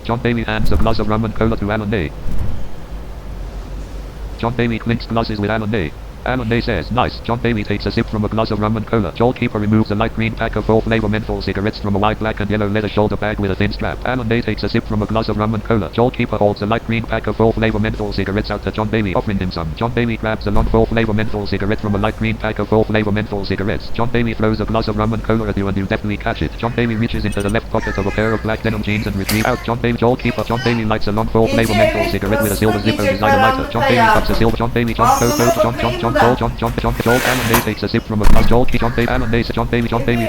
John Bailey hands a glass of rum and cola to Alan Day. John Bailey clinks glasses with Alan Day. Alan Day says, nice. John Bailey takes a sip from a glass of rum and cola. Goalkeeper removes a light green pack of full flavor menthol cigarettes from a white, black and yellow leather shoulder bag with a thin strap. Alan Day takes a sip from a glass of rum and cola. Goalkeeper holds a light green pack of full flavor menthol cigarettes out to John Bailey, offering him some. John Bailey grabs a long full flavor menthol cigarette from a light green pack of full flavor menthol cigarettes. John Bailey throws a glass of rum and cola at you and you definitely catch it. John Bailey reaches into the left pocket of a pair of black denim jeans and retrieves out. John Bailey lights a long full flavor menthol cigarette with a silver Zippo designer lighter. John Bailey cups a silver. John Bailey Alan Day takes a sip from a glass. Alan Day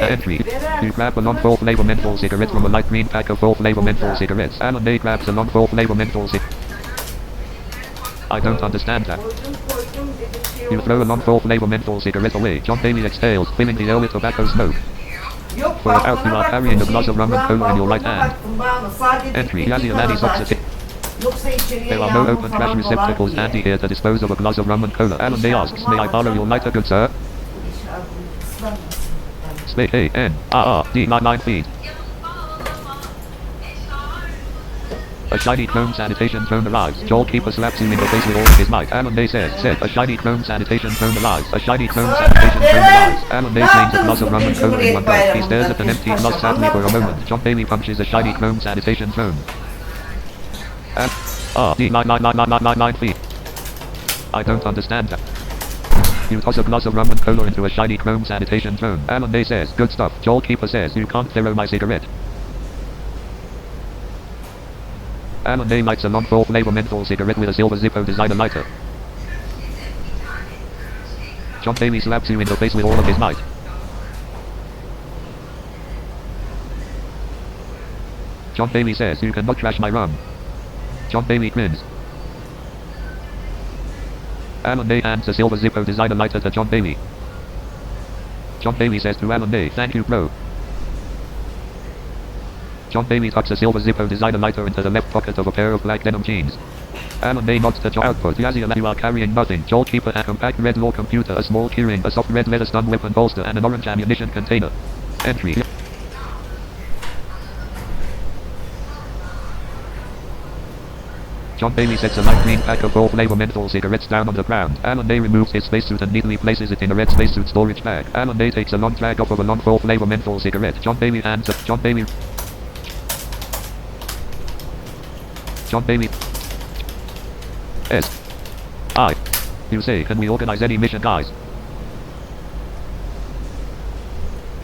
entry. You grab a long full flavor menthol cigarette from a light green pack of full flavor menthol cigarettes. Alan Day grabs a long full flavor menthol cigarette. I don't understand that. You throw a long full flavor menthol cigarette away. John Bailey exhales, filling the air with tobacco smoke. For out you are carrying a glass of rum and cola in your right hand. Entry. Yazzie Alani sucks a tip. There are no open trash receptacles handy here to dispose of a glass of rum and cola. Alan Day asks, may I borrow your lighter, good sir? Space A-N-R-R-D 9 feet. A shiny chrome sanitation phone arrives. Goalkeeper slaps you in the face with all of his might. Alan Day said, a shiny chrome sanitation phone arrives. A shiny chrome sanitation phone arrives. Alan Day cleans a glass of rum and cola in one gulp. He stares at an empty glass sadly for a moment. John Bailey punches a shiny chrome sanitation phone. D 9 feet. I don't understand that. You toss a glass of rum and cola into a shiny chrome sanitation phone. Alan Day says, good stuff. Goalkeeper says, you can't throw my cigarette. Alan Day lights a long full flavor menthol cigarette with a silver Zippo designer lighter. John Bailey slaps you in the face with all of his might. John Bailey says, you cannot trash my rum. John Bailey grins. Alan Day hands a silver Zippo designer lighter to John Bailey. John Bailey says to Alan Day, thank you, bro. John Bailey tucks a silver Zippo designer lighter into the left pocket of a pair of black denim jeans. Alan Day nods to Joe output. Yazzie, you are carrying nothing. Goalkeeper, a compact red law computer, a small keyring, a soft red leather stun weapon holster, and an orange ammunition container. Entry. John Bailey sets a light green pack of full flavor menthol cigarettes down on the ground. Alan Day removes his spacesuit and neatly places it in a red spacesuit storage bag. Alan Day takes a long drag off of a long full flavor menthol cigarette. John Bailey S. I. You say, can we organize any mission, guys?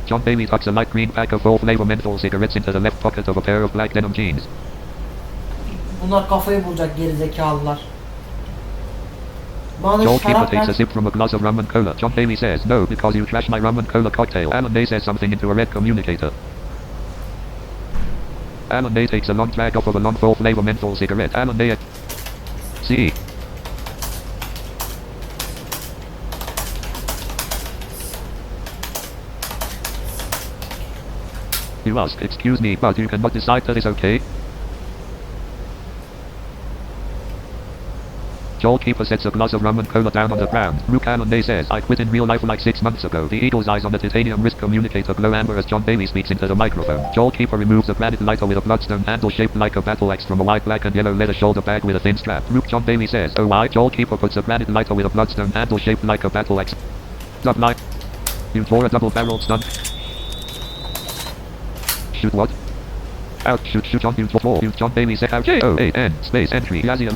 John Bailey tucks a light green pack of full flavor menthol cigarettes into the left pocket of a pair of black denim jeans. Bunlar kafayı bulacak gerizekalılar. Goalkeeper takes a sip from a glass of rum and cola. John Bailey says, no, because you trashed my rum and cola cocktail. Alan Day says something into a red communicator. Alan Day takes a long drag off of a long full flavor menthol cigarette. Alan Day C. You ask, excuse me, but you cannot decide that is okay? Goalkeeper sets a glass of rum and cola down on the ground. Rook Alan Day says, I quit in real life like 6 months ago. The eagle's eyes on the titanium wrist communicator glow amber as John Bailey speaks into the microphone. Goalkeeper removes a granite lighter with a bloodstone handle shaped like a battle axe from a white, black and yellow leather shoulder bag with a thin strap. Rook John Bailey says, oh why? Goalkeeper puts a granite lighter with a bloodstone handle shaped like a battle axe. Subline. You draw a double-barreled stun. Shoot what? Out, shoot John, you draw. John Bailey says, J-O-A-N, space entry, Yazzie.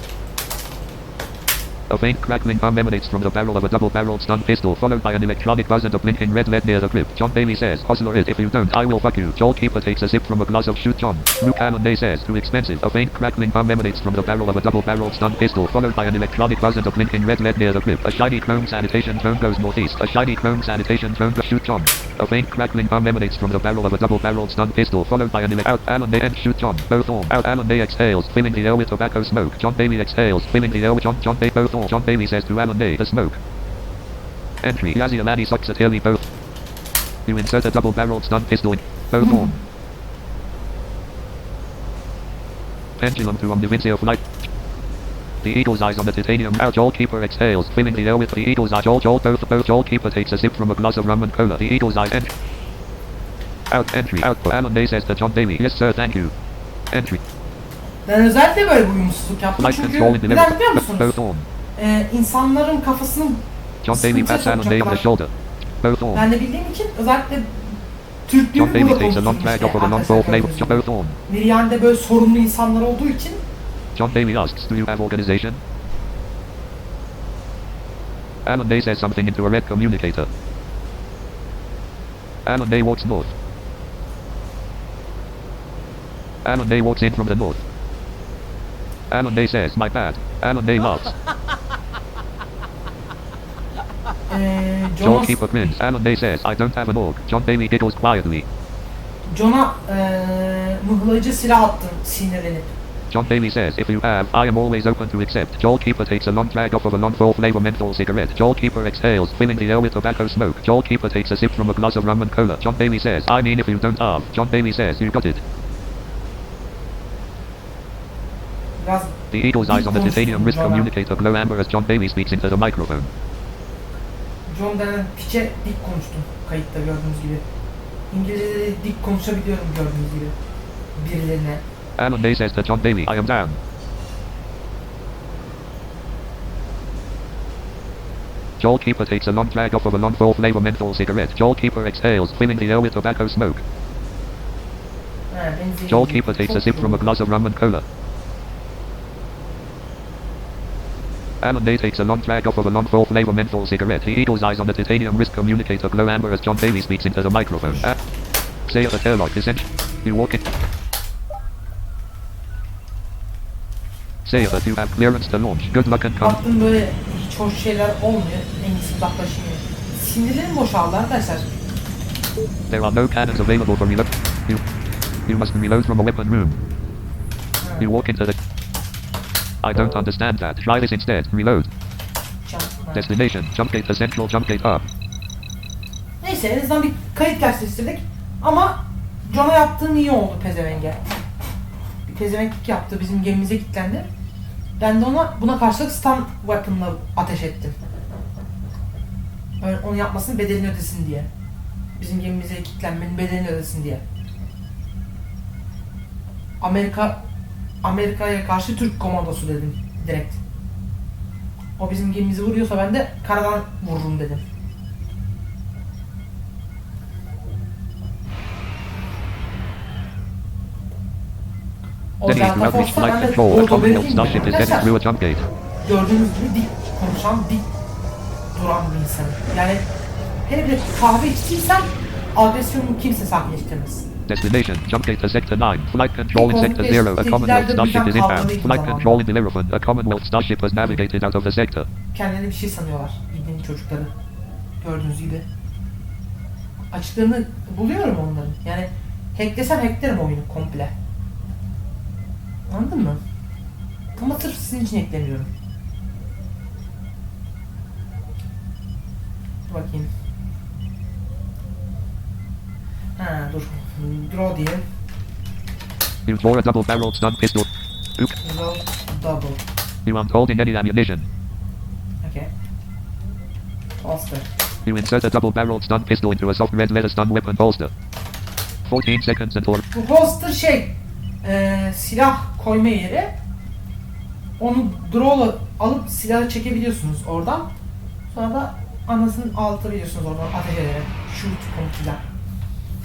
A faint crackling hum emanates from the barrel of a double-barreled stun pistol, followed by an electronic buzz and a blinking red LED near the grip. John Daly says, "Hustler it. If you don't, I will fuck you." Joel Keeper takes a sip from a glass of shoot John. Luke Allen says, "Too expensive." A faint crackling hum emanates from the barrel of a double-barreled stun pistol, followed by an electronic buzz and a blinking red LED near the grip. A shiny chrome sanitation tone goes northeast. A shiny chrome sanitation tone goes shoot John. A faint crackling hum emanates from the barrel of a double-barreled stun pistol, followed by an out Allen and shoot John. Both on. Out Allen exhales, filling the air with tobacco smoke. John Daly exhales, filling the air with John Daly both on. John Daly says to Allen the smoke. Entry. Yazzie Alani sucks at Haley both. You insert a double-barreled stun pistol in both on. Pendulum to omnivincia flight. The eagle's eyes on the titanium. Our Joel Keeper exhales, filling the air with the eagle's eye. Joel Joel Keeper takes a sip from a glass of rum and cola. The eagle's eyes entry. Out entry. Out. Alan Day says to John Daly, "Yes sir, thank you." Entry. Ben özellikle böyle bir uyumsuzluk yaptım çünkü neden biliyor musunuz? İnsanların kafasının John Daly pats Alan Day on the shoulder. Both on. Ben de bildiğim için özellikle Türklüğün John Daly burada takes a long drag off of a non-ball flavor. Both on. Mirianide böyle sorunlu insanlar olduğu için John Daly asks, "Do you have organization?" Alan Day says something into a red communicator. Alan Day walks north. Alan Day walks in from the north. Alan Day says, "My bad." Alan Day laughs. Joel Keeper grins. Alan Day says, "I don't have an org." John Daly giggles quietly. John'a mıhlayıcı silah attın sinirlenip. John Daly says, "If you have, I am always open to accept." Joel Keeper takes a long drag off of a non-fall flavor menthol cigarette. Joel Keeper exhales, filling the air with tobacco smoke. Joel Keeper takes a sip from a glass of rum and cola. John Daly says, "I mean if you don't have." John Daly says, "You got it." Biraz The eagle's eyes on the titanium wrist communicator glow amber as John Daly speaks into the microphone. John denen piçe dik konuştum kayıtta gördüğünüz gibi. İngilizce'de de dik konuşabiliyorum gördüğünüz gibi. Birilerine. Alan Day says to John Daly, "I am down." Joel Keeper takes a long drag off of a non-fall flavor menthol cigarette. Joel Keeper exhales, filling the air with tobacco smoke. Joel Keeper takes a sip from a glass of rum and cola. Alan Day takes a long drag off of a non-fall flavor menthol cigarette. The eagle's eyes on the titanium wrist communicator glow amber as John Daly speaks into the microphone. Say at the airlock descent. You walk in. Say that you have clearance to launch. Good luck and come. Baktım böyle hiç hoş şeyler olmuyor. En iyisi uzaklaşayım. Sinirlerim boşaldı arkadaşlar. There are no cannons available for reload. You must reload from a weapon room. You walk into the... I don't understand that. Try this instead. Reload. Destination. Jump gate to central jump gate up. Neyse en azından bir kayıt gerçekleştirdik. Ama John'a yaptığım iyi oldu pezevenge. Bir pezevenklik yaptı. Bizim gemimize kilitlendi. Ben de buna karşılık stun weapon'la ateş ettim. Onu yapmasının bedelini ödesin diye. Bizim gemimize kilitlenmenin bedelini ödesin diye. Amerika'ya karşı Türk komandosu dedim direkt. O bizim gemimizi vuruyorsa ben de karadan vururum dedim. O zaten Force'da ben de orada belirteyim. Arkadaşlar gördüğünüz gibi dik konuşan, dik duran bir insanım. Yani hele bir kahve içtiysem agresyonumu kimse sakinleştirmez. Destination, jump gate to sector 9. Flight control in sector 0. A Commonwealth starship is inbound. Flight control in the Lyrafon. A Commonwealth starship has navigated out of the sector. Kendilerini bir şey sanıyorlar. İbnenin çocukları. Gördüğünüz gibi. Açıklarını buluyorum onların. Yani hacklesem hacklerim oyunu komple. Anladın mı? Ama sırf sizin için hacklemiyorum. Dur bakayım. Dur. Draw diyelim. You bore a double-barreled stun pistol. Oop. Double. You aren't holding any ammunition. Okay. Holster. You insert a double-barreled stun pistol into a soft red leather stun weapon holster. 14 seconds until... Bu holster silah koyma yeri. Onu draw'la alıp silahı çekebiliyorsunuz oradan. Sonra da anasını ağlatabiliyorsunuz oradan ateş ederek. Shoot komutuyla.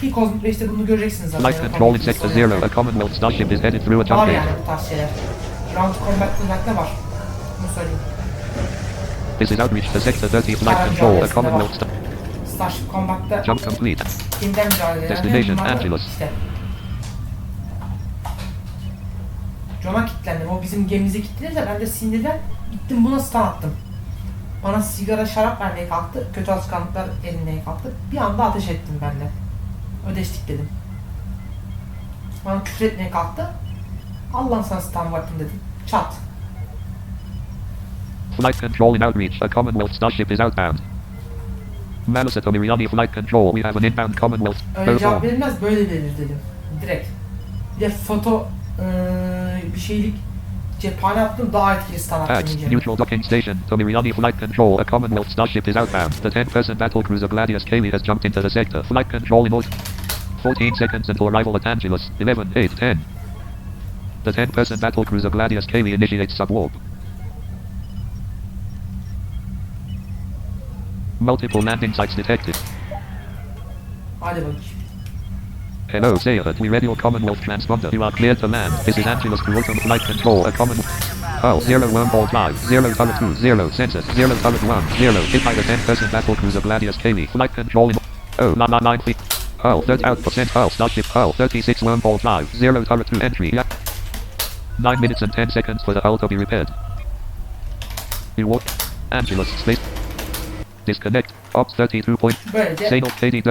Bir Cosmic Race'de bunu göreceksiniz zaten. Flight control in sector 0. A Commonwealth starship is headed through a jump Var gate. yani bu tarz şeyler. Ground Combat Tırnak'ta var. Bunu söyleyeyim. This is outreach to Sector 30 flight control. A Commonwealth Starship Combat'ta jump complete. kimden mücadele eden Destination bunlar da Angeles. işte. John'a kilitlendim. O bizim gemimize kilitlenirse ben de sinirden gittim buna stun attım. Bana sigara şarap vermeye kalktı. Kötü alışkanlıklar edinmeye kalktı. Bir anda ateş ettim ben de. Ödeştik dedim. Bana küfür etmeye kalktı. Allah'ın sana stun vaktim dedim. Çat. Flight control in outreach. A Commonwealth starship is outbound. Malusa to Miriani flight control. We have an inbound Commonwealth. Öyle cevap verilmez, böyle verir dedim. Direkt. Bir de foto bir şeylik cephane attım, daha etkili stun attım. At neutral docking station to Miriani flight control. A Commonwealth starship is outbound. The 10-person battlecruiser Gladius Cayley has jumped into the sector. Flight control in order. 14 seconds until arrival at Angeles. 11, 8, 10. The 10-person battlecruiser Gladius Cayley initiates subwarp. Multiple landing sites detected. Hadi bakayım. Hello, Sayat. We read your Commonwealth transponder. You are cleared to land. This is Angeles to Autumn Flight Control. A Commonwealth. Oh, 0 wormhole 5, 0 turret 2, 0 census, 0 turret 1, 0 hit by the 10-person battlecruiser Gladius Cayley. Flight control in. Oh, 9 feet. Oh, 30%. Oh, starship. Oh, 36 wormhole 5, 0 turret 2 entry. Yeah. 9 minutes and 10 seconds for the hull to be repaired. Reward. Angeles space. Disconnect. Ops 32 point. Böylece Signal KD.